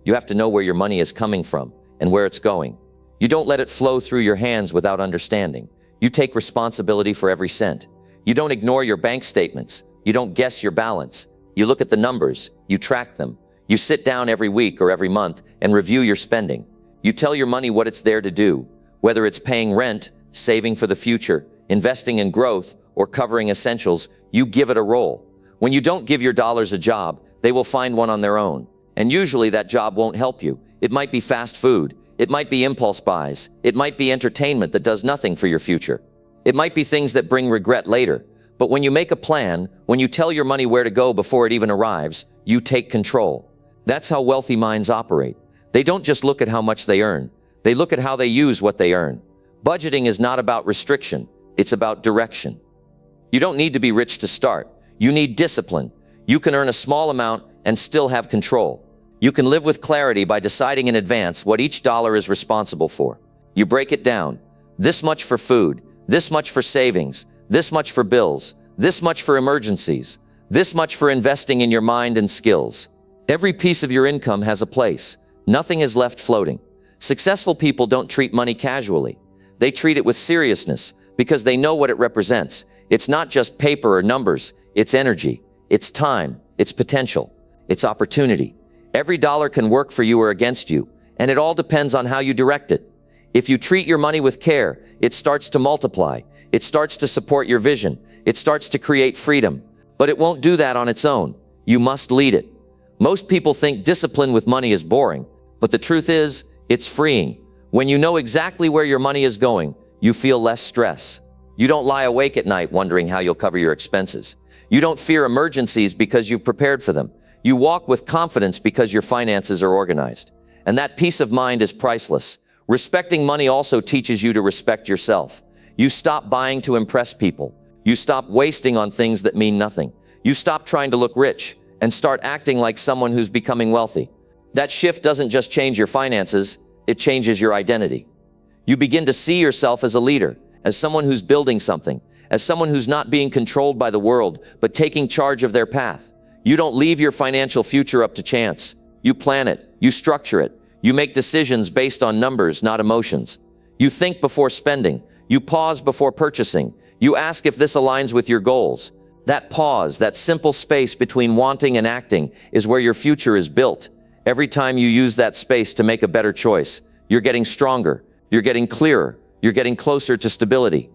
You have to know where your money is coming from and where it's going. You don't let it flow through your hands without understanding. You take responsibility for every cent. You don't ignore your bank statements. You don't guess your balance. You look at the numbers. You track them. You sit down every week or every month and review your spending. You tell your money what it's there to do, whether it's paying rent, saving for the future, investing in growth, or covering essentials. You give it a role. When you don't give your dollars a job, they will find one on their own. And usually that job won't help you. It might be fast food. It might be impulse buys. It might be entertainment that does nothing for your future. It might be things that bring regret later. But when you make a plan, when you tell your money where to go before it even arrives, you take control. That's how wealthy minds operate. They don't just look at how much they earn. They look at how they use what they earn. Budgeting is not about restriction. It's about direction. You don't need to be rich to start. You need discipline. You can earn a small amount and still have control. You can live with clarity by deciding in advance what each dollar is responsible for. You break it down. This much for food, this much for savings, this much for bills, this much for emergencies, this much for investing in your mind and skills. Every piece of your income has a place. Nothing is left floating. Successful people don't treat money casually. They treat it with seriousness because they know what it represents. It's not just paper or numbers. It's energy. It's time. It's potential. It's opportunity. Every dollar can work for you or against you, and it all depends on how you direct it. If you treat your money with care, it starts to multiply. It starts to support your vision. It starts to create freedom. But it won't do that on its own. You must lead it. Most people think discipline with money is boring, but the truth is, it's freeing. When you know exactly where your money is going, you feel less stress. You don't lie awake at night wondering how you'll cover your expenses. You don't fear emergencies because you've prepared for them. You walk with confidence because your finances are organized. And that peace of mind is priceless. Respecting money also teaches you to respect yourself. You stop buying to impress people. You stop wasting on things that mean nothing. You stop trying to look rich and start acting like someone who's becoming wealthy. That shift doesn't just change your finances, it changes your identity. You begin to see yourself as a leader, as someone who's building something, as someone who's not being controlled by the world, but taking charge of their path. You don't leave your financial future up to chance. You plan it. You structure it. You make decisions based on numbers, not emotions. You think before spending. You pause before purchasing. You ask if this aligns with your goals. That pause, that simple space between wanting and acting, is where your future is built. Every time you use that space to make a better choice, you're getting stronger. You're getting clearer. You're getting closer to stability.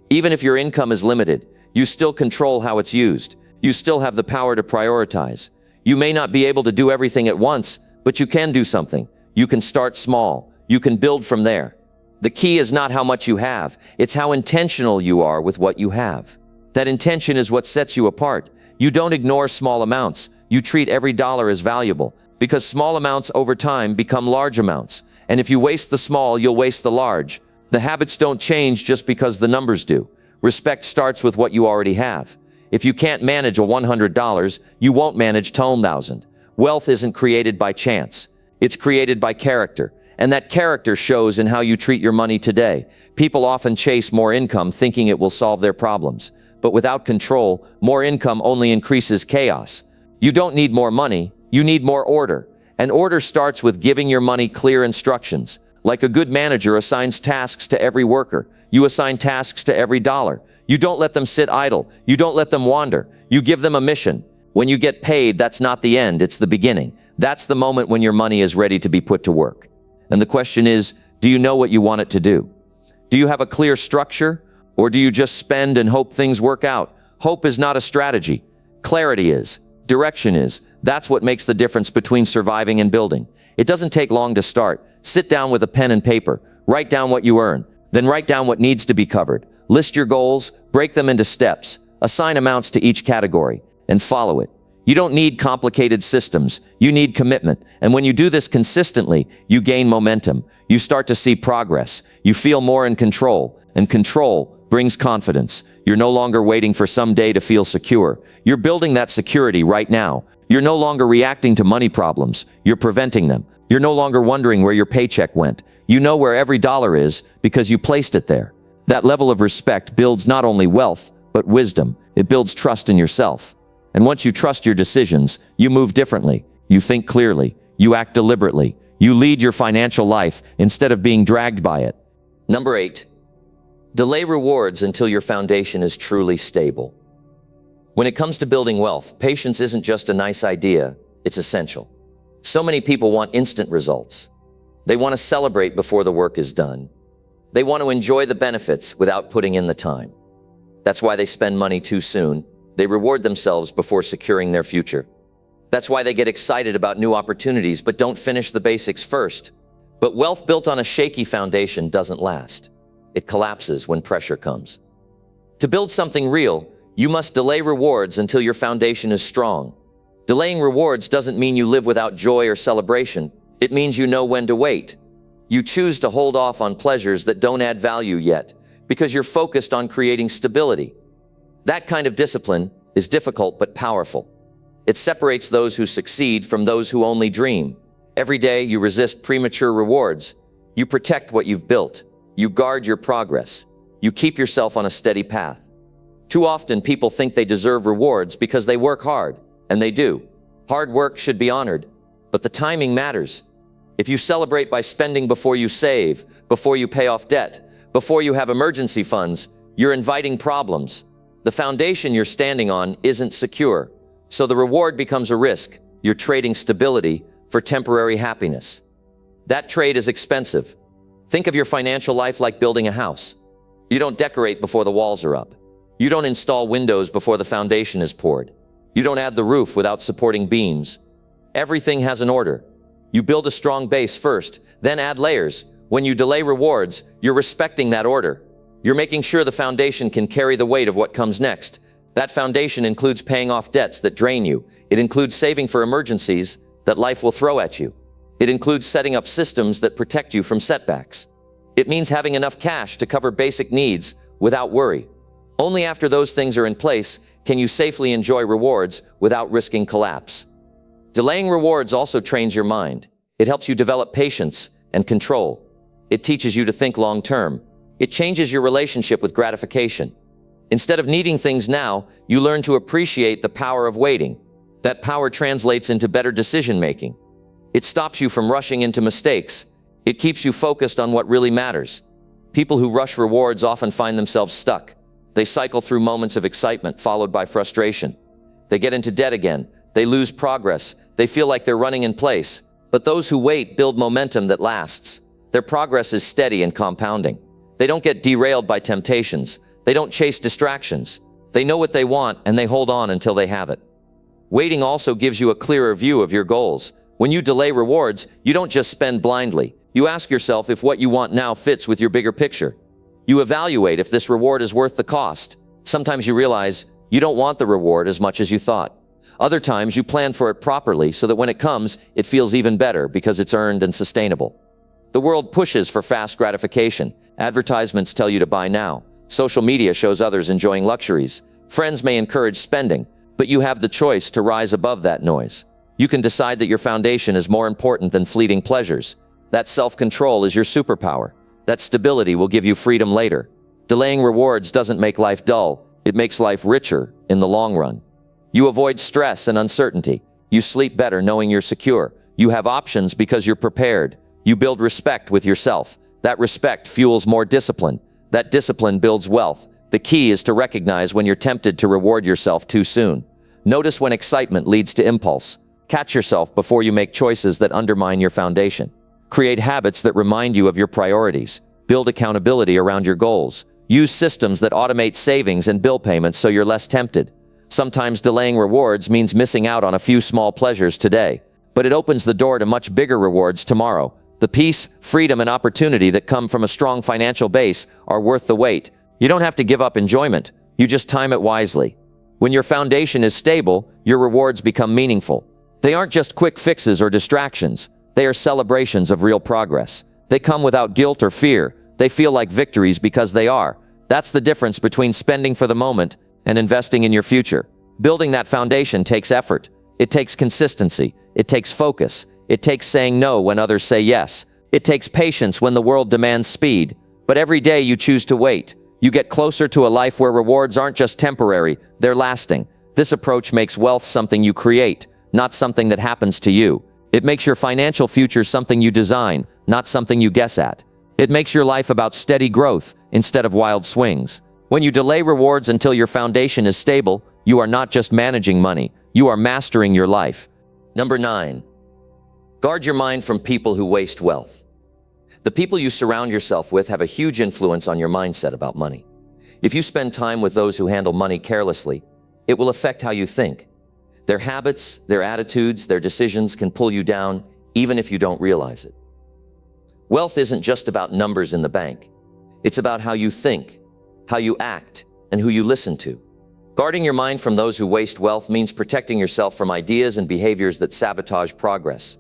Even if your income is limited, you still control how it's used. You still have the power to prioritize. You may not be able to do everything at once, but you can do something. You can start small. You can build from there. The key is not how much you have. It's how intentional you are with what you have. That intention is what sets you apart. You don't ignore small amounts. You treat every dollar as valuable, because small amounts over time become large amounts. And if you waste the small, you'll waste the large. The habits don't change just because the numbers do. Respect starts with what you already have. If you can't manage a $100, you won't manage 10,000. Wealth isn't created by chance. It's created by character. And that character shows in how you treat your money today. People often chase more income thinking it will solve their problems. But without control, more income only increases chaos. You don't need more money. You need more order. And order starts with giving your money clear instructions. Like a good manager assigns tasks to every worker, you assign tasks to every dollar. You don't let them sit idle. You don't let them wander. You give them a mission. When you get paid, that's not the end, it's the beginning. That's the moment when your money is ready to be put to work. And the question is, do you know what you want it to do? Do you have a clear structure? Or do you just spend and hope things work out? Hope is not a strategy. Clarity is. Direction is. That's what makes the difference between surviving and building. It doesn't take long to start. Sit down with a pen and paper. Write down what you earn. Then write down what needs to be covered. List your goals. Break them into steps. Assign amounts to each category. And follow it. You don't need complicated systems. You need commitment. And when you do this consistently, you gain momentum. You start to see progress. You feel more in control. And control brings confidence. You're no longer waiting for some day to feel secure. You're building that security right now. You're no longer reacting to money problems. You're preventing them. You're no longer wondering where your paycheck went. You know where every dollar is because you placed it there. That level of respect builds not only wealth, but wisdom. It builds trust in yourself. And once you trust your decisions, you move differently. You think clearly. You act deliberately. You lead your financial life instead of being dragged by it. Number 8. Delay rewards until your foundation is truly stable. When it comes to building wealth, patience isn't just a nice idea, it's essential. So many people want instant results. They want to celebrate before the work is done. They want to enjoy the benefits without putting in the time. That's why they spend money too soon. They reward themselves before securing their future. That's why they get excited about new opportunities but don't finish the basics first. But wealth built on a shaky foundation doesn't last. It collapses when pressure comes. To build something real, you must delay rewards until your foundation is strong. Delaying rewards doesn't mean you live without joy or celebration. It means you know when to wait. You choose to hold off on pleasures that don't add value yet, because you're focused on creating stability. That kind of discipline is difficult but powerful. It separates those who succeed from those who only dream. Every day you resist premature rewards. You protect what you've built. You guard your progress. You keep yourself on a steady path. Too often people think they deserve rewards because they work hard, and they do. Hard work should be honored, but the timing matters. If you celebrate by spending before you save, before you pay off debt, before you have emergency funds, you're inviting problems. The foundation you're standing on isn't secure, so the reward becomes a risk. You're trading stability for temporary happiness. That trade is expensive. Think of your financial life like building a house. You don't decorate before the walls are up. You don't install windows before the foundation is poured. You don't add the roof without supporting beams. Everything has an order. You build a strong base first, then add layers. When you delay rewards, you're respecting that order. You're making sure the foundation can carry the weight of what comes next. That foundation includes paying off debts that drain you. It includes saving for emergencies that life will throw at you. It includes setting up systems that protect you from setbacks. It means having enough cash to cover basic needs without worry. Only after those things are in place can you safely enjoy rewards without risking collapse. Delaying rewards also trains your mind. It helps you develop patience and control. It teaches you to think long-term. It changes your relationship with gratification. Instead of needing things now, you learn to appreciate the power of waiting. That power translates into better decision-making. It stops you from rushing into mistakes. It keeps you focused on what really matters. People who rush rewards often find themselves stuck. They cycle through moments of excitement followed by frustration. They get into debt again. They lose progress. They feel like they're running in place. But those who wait build momentum that lasts. Their progress is steady and compounding. They don't get derailed by temptations. They don't chase distractions. They know what they want and they hold on until they have it. Waiting also gives you a clearer view of your goals. When you delay rewards, you don't just spend blindly. You ask yourself if what you want now fits with your bigger picture. You evaluate if this reward is worth the cost. Sometimes you realize you don't want the reward as much as you thought. Other times you plan for it properly so that when it comes, it feels even better because it's earned and sustainable. The world pushes for fast gratification. Advertisements tell you to buy now. Social media shows others enjoying luxuries. Friends may encourage spending, but you have the choice to rise above that noise. You can decide that your foundation is more important than fleeting pleasures. That self-control is your superpower. That stability will give you freedom later. Delaying rewards doesn't make life dull. It makes life richer in the long run. You avoid stress and uncertainty. You sleep better knowing you're secure. You have options because you're prepared. You build respect with yourself. That respect fuels more discipline. That discipline builds wealth. The key is to recognize when you're tempted to reward yourself too soon. Notice when excitement leads to impulse. Catch yourself before you make choices that undermine your foundation. Create habits that remind you of your priorities. Build accountability around your goals. Use systems that automate savings and bill payments so you're less tempted. Sometimes delaying rewards means missing out on a few small pleasures today, but it opens the door to much bigger rewards tomorrow. The peace, freedom, and opportunity that come from a strong financial base are worth the wait. You don't have to give up enjoyment. You just time it wisely. When your foundation is stable, your rewards become meaningful. They aren't just quick fixes or distractions. They are celebrations of real progress. They come without guilt or fear. They feel like victories because they are. That's the difference between spending for the moment and investing in your future. Building that foundation takes effort. It takes consistency. It takes focus. It takes saying no when others say yes. It takes patience when the world demands speed. But every day you choose to wait, you get closer to a life where rewards aren't just temporary, they're lasting. This approach makes wealth something you create, not something that happens to you. It makes your financial future something you design, not something you guess at. It makes your life about steady growth instead of wild swings. When you delay rewards until your foundation is stable, you are not just managing money, you are mastering your life. Number 9. Guard your mind from people who waste wealth. The people you surround yourself with have a huge influence on your mindset about money. If you spend time with those who handle money carelessly, it will affect how you think. Their habits, their attitudes, their decisions can pull you down even if you don't realize it. Wealth isn't just about numbers in the bank. It's about how you think, how you act, and who you listen to. Guarding your mind from those who waste wealth means protecting yourself from ideas and behaviors that sabotage progress.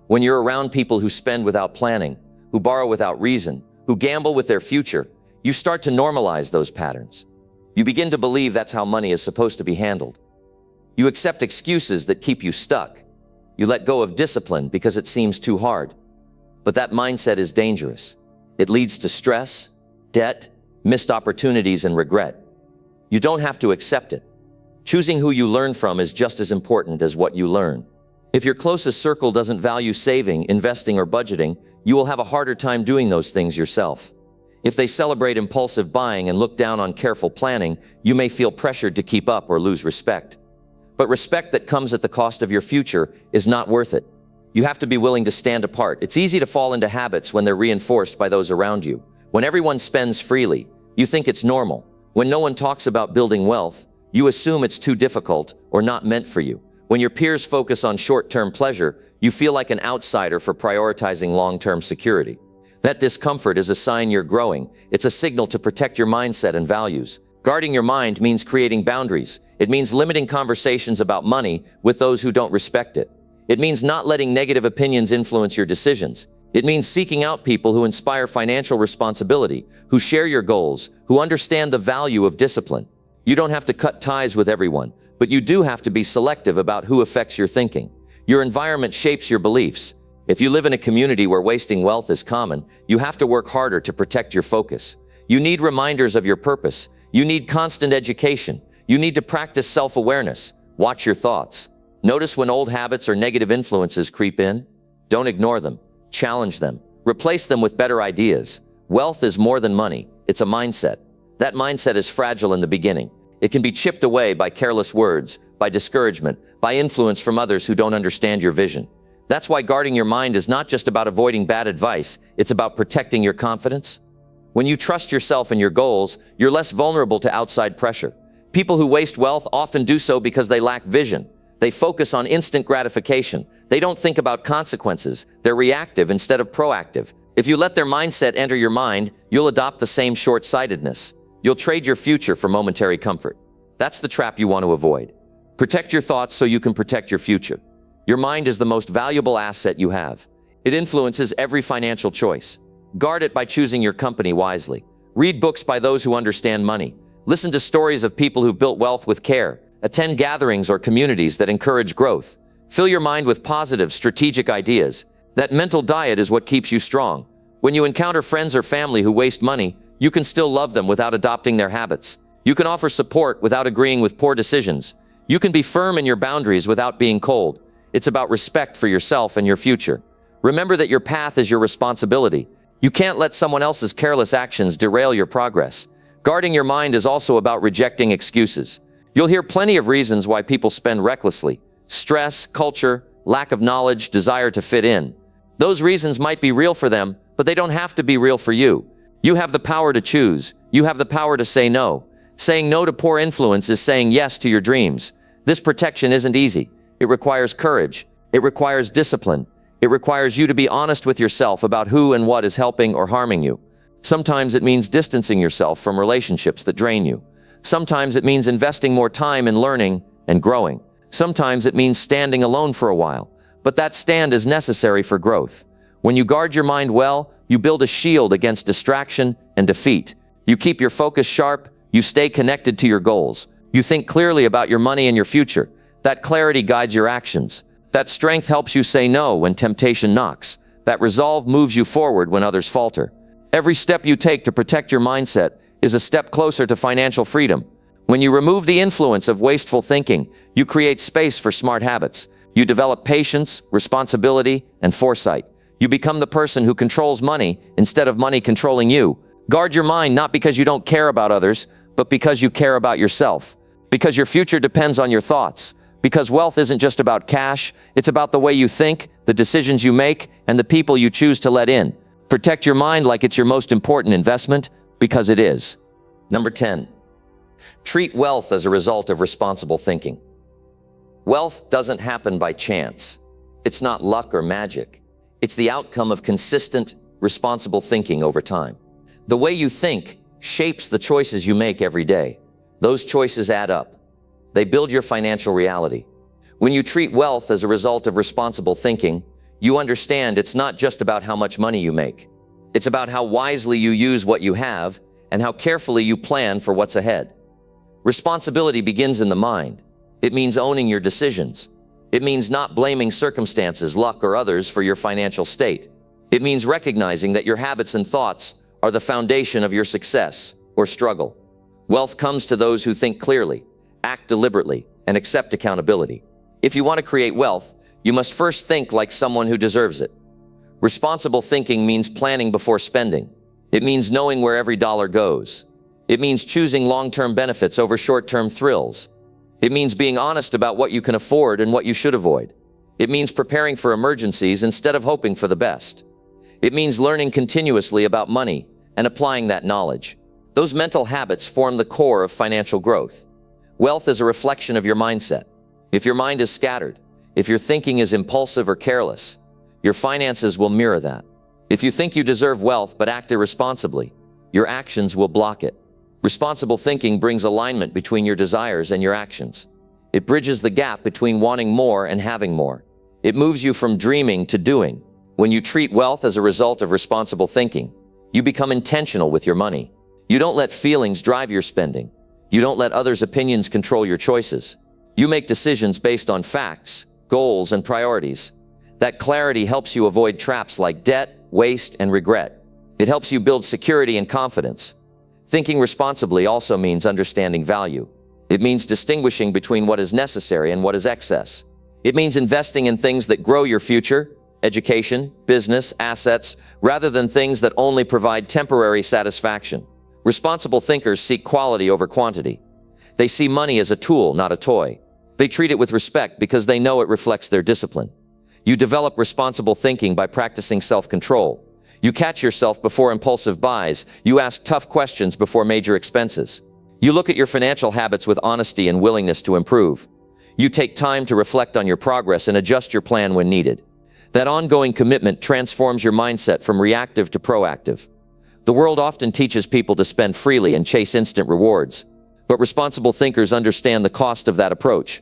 When you're around people who spend without planning, who borrow without reason, who gamble with their future, you start to normalize those patterns. You begin to believe that's how money is supposed to be handled. You accept excuses that keep you stuck. You let go of discipline because it seems too hard. But that mindset is dangerous. It leads to stress, debt, missed opportunities, and regret. You don't have to accept it. Choosing who you learn from is just as important as what you learn. If your closest circle doesn't value saving, investing, or budgeting, you will have a harder time doing those things yourself. If they celebrate impulsive buying and look down on careful planning, you may feel pressured to keep up or lose respect. But respect that comes at the cost of your future is not worth it. You have to be willing to stand apart. It's easy to fall into habits when they're reinforced by those around you. When everyone spends freely, you think it's normal. When no one talks about building wealth, you assume it's too difficult or not meant for you. When your peers focus on short-term pleasure, you feel like an outsider for prioritizing long-term security. That discomfort is a sign you're growing. It's a signal to protect your mindset and values. Guarding your mind means creating boundaries. It means limiting conversations about money with those who don't respect it. It means not letting negative opinions influence your decisions. It means seeking out people who inspire financial responsibility, who share your goals, who understand the value of discipline. You don't have to cut ties with everyone, but you do have to be selective about who affects your thinking. Your environment shapes your beliefs. If you live in a community where wasting wealth is common, you have to work harder to protect your focus. You need reminders of your purpose. You need constant education. You need to practice self-awareness. Watch your thoughts. Notice when old habits or negative influences creep in. Don't ignore them. Challenge them. Replace them with better ideas. Wealth is more than money. It's a mindset. That mindset is fragile in the beginning. It can be chipped away by careless words, by discouragement, by influence from others who don't understand your vision. That's why guarding your mind is not just about avoiding bad advice. It's about protecting your confidence. When you trust yourself and your goals, you're less vulnerable to outside pressure. People who waste wealth often do so because they lack vision. They focus on instant gratification. They don't think about consequences. They're reactive instead of proactive. If you let their mindset enter your mind, you'll adopt the same short-sightedness. You'll trade your future for momentary comfort. That's the trap you want to avoid. Protect your thoughts so you can protect your future. Your mind is the most valuable asset you have. It influences every financial choice. Guard it by choosing your company wisely. Read books by those who understand money. Listen to stories of people who've built wealth with care. Attend gatherings or communities that encourage growth. Fill your mind with positive, strategic ideas. That mental diet is what keeps you strong. When you encounter friends or family who waste money, you can still love them without adopting their habits. You can offer support without agreeing with poor decisions. You can be firm in your boundaries without being cold. It's about respect for yourself and your future. Remember that your path is your responsibility. You can't let someone else's careless actions derail your progress. Guarding your mind is also about rejecting excuses. You'll hear plenty of reasons why people spend recklessly. Stress, culture, lack of knowledge, desire to fit in. Those reasons might be real for them, but they don't have to be real for you. You have the power to choose. You have the power to say no. Saying no to poor influence is saying yes to your dreams. This protection isn't easy. It requires courage. It requires discipline. It requires you to be honest with yourself about who and what is helping or harming you. Sometimes it means distancing yourself from relationships that drain you. Sometimes it means investing more time in learning and growing. Sometimes it means standing alone for a while. But that stand is necessary for growth. When you guard your mind well, you build a shield against distraction and defeat. You keep your focus sharp. You stay connected to your goals. You think clearly about your money and your future. That clarity guides your actions. That strength helps you say no when temptation knocks. That resolve moves you forward when others falter. Every step you take to protect your mindset is a step closer to financial freedom. When you remove the influence of wasteful thinking, you create space for smart habits. You develop patience, responsibility, and foresight. You become the person who controls money instead of money controlling you. Guard your mind not because you don't care about others, but because you care about yourself. Because your future depends on your thoughts. Because wealth isn't just about cash, it's about the way you think, the decisions you make, and the people you choose to let in. Protect your mind like it's your most important investment, because it is. Number 10. Treat wealth as a result of responsible thinking. Wealth doesn't happen by chance. It's not luck or magic. It's the outcome of consistent, responsible thinking over time. The way you think shapes the choices you make every day. Those choices add up. They build your financial reality. When you treat wealth as a result of responsible thinking, you understand it's not just about how much money you make. It's about how wisely you use what you have and how carefully you plan for what's ahead. Responsibility begins in the mind. It means owning your decisions. It means not blaming circumstances, luck, or others for your financial state. It means recognizing that your habits and thoughts are the foundation of your success or struggle. Wealth comes to those who think clearly, act deliberately, and accept accountability. If you want to create wealth, you must first think like someone who deserves it. Responsible thinking means planning before spending. It means knowing where every dollar goes. It means choosing long-term benefits over short-term thrills. It means being honest about what you can afford and what you should avoid. It means preparing for emergencies instead of hoping for the best. It means learning continuously about money and applying that knowledge. Those mental habits form the core of financial growth. Wealth is a reflection of your mindset. If your mind is scattered, if your thinking is impulsive or careless, your finances will mirror that. If you think you deserve wealth but act irresponsibly, your actions will block it. Responsible thinking brings alignment between your desires and your actions. It bridges the gap between wanting more and having more. It moves you from dreaming to doing. When you treat wealth as a result of responsible thinking, you become intentional with your money. You don't let feelings drive your spending. You don't let others' opinions control your choices. You make decisions based on facts, goals, and priorities. That clarity helps you avoid traps like debt, waste, and regret. It helps you build security and confidence. Thinking responsibly also means understanding value. It means distinguishing between what is necessary and what is excess. It means investing in things that grow your future, education, business, assets, rather than things that only provide temporary satisfaction. Responsible thinkers seek quality over quantity. They see money as a tool, not a toy. They treat it with respect because they know it reflects their discipline. You develop responsible thinking by practicing self-control. You catch yourself before impulsive buys. You ask tough questions before major expenses. You look at your financial habits with honesty and willingness to improve. You take time to reflect on your progress and adjust your plan when needed. That ongoing commitment transforms your mindset from reactive to proactive. The world often teaches people to spend freely and chase instant rewards. But responsible thinkers understand the cost of that approach.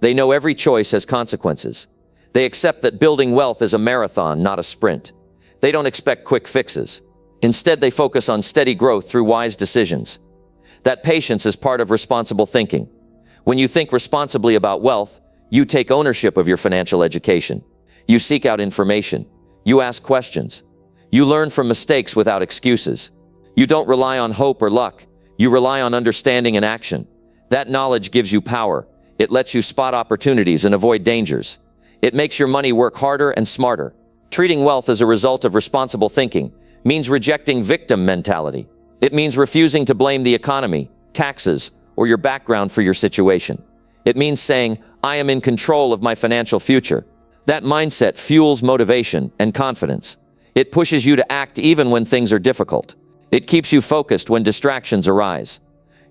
They know every choice has consequences. They accept that building wealth is a marathon, not a sprint. They don't expect quick fixes. Instead, they focus on steady growth through wise decisions. That patience is part of responsible thinking. When you think responsibly about wealth, you take ownership of your financial education. You seek out information. You ask questions. You learn from mistakes without excuses. You don't rely on hope or luck. You rely on understanding and action. That knowledge gives you power. It lets you spot opportunities and avoid dangers. It makes your money work harder and smarter. Treating wealth as a result of responsible thinking means rejecting victim mentality. It means refusing to blame the economy, taxes, or your background for your situation. It means saying, I am in control of my financial future. That mindset fuels motivation and confidence. It pushes you to act even when things are difficult. It keeps you focused when distractions arise.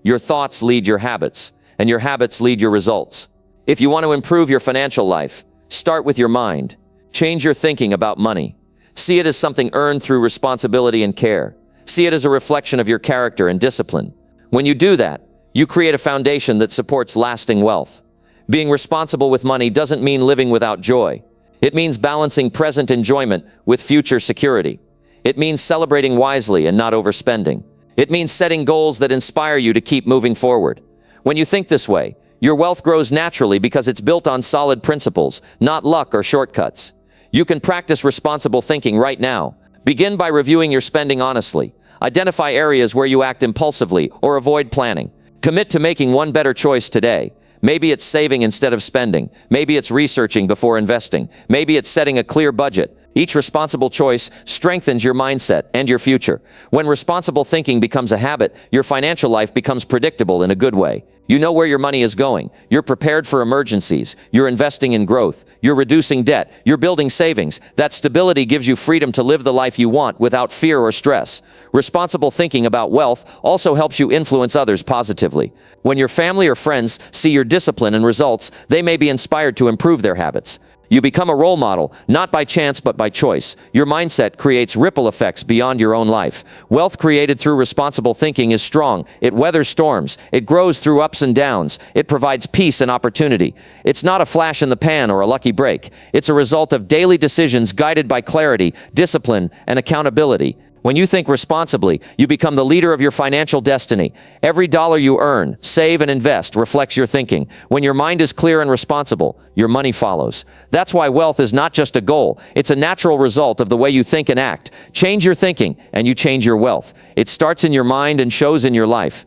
Your thoughts lead your habits, and your habits lead your results. If you want to improve your financial life, start with your mind. Change your thinking about money. See it as something earned through responsibility and care. See it as a reflection of your character and discipline. When you do that, you create a foundation that supports lasting wealth. Being responsible with money doesn't mean living without joy. It means balancing present enjoyment with future security. It means celebrating wisely and not overspending. It means setting goals that inspire you to keep moving forward. When you think this way, your wealth grows naturally because it's built on solid principles, not luck or shortcuts. You can practice responsible thinking right now. Begin by reviewing your spending honestly. Identify areas where you act impulsively or avoid planning. Commit to making one better choice today. Maybe it's saving instead of spending. Maybe it's researching before investing. Maybe it's setting a clear budget. Each responsible choice strengthens your mindset and your future. When responsible thinking becomes a habit, your financial life becomes predictable in a good way. You know where your money is going. You're prepared for emergencies. You're investing in growth. You're reducing debt. You're building savings. That stability gives you freedom to live the life you want without fear or stress. Responsible thinking about wealth also helps you influence others positively. When your family or friends see your discipline and results, they may be inspired to improve their habits. You become a role model, not by chance but by choice. Your mindset creates ripple effects beyond your own life. Wealth created through responsible thinking is strong. It weathers storms. It grows through ups and downs. It provides peace and opportunity. It's not a flash in the pan or a lucky break. It's a result of daily decisions guided by clarity, discipline, and accountability. When you think responsibly, you become the leader of your financial destiny. Every dollar you earn, save, and invest reflects your thinking. When your mind is clear and responsible, your money follows. That's why wealth is not just a goal. It's a natural result of the way you think and act. Change your thinking, and you change your wealth. It starts in your mind and shows in your life.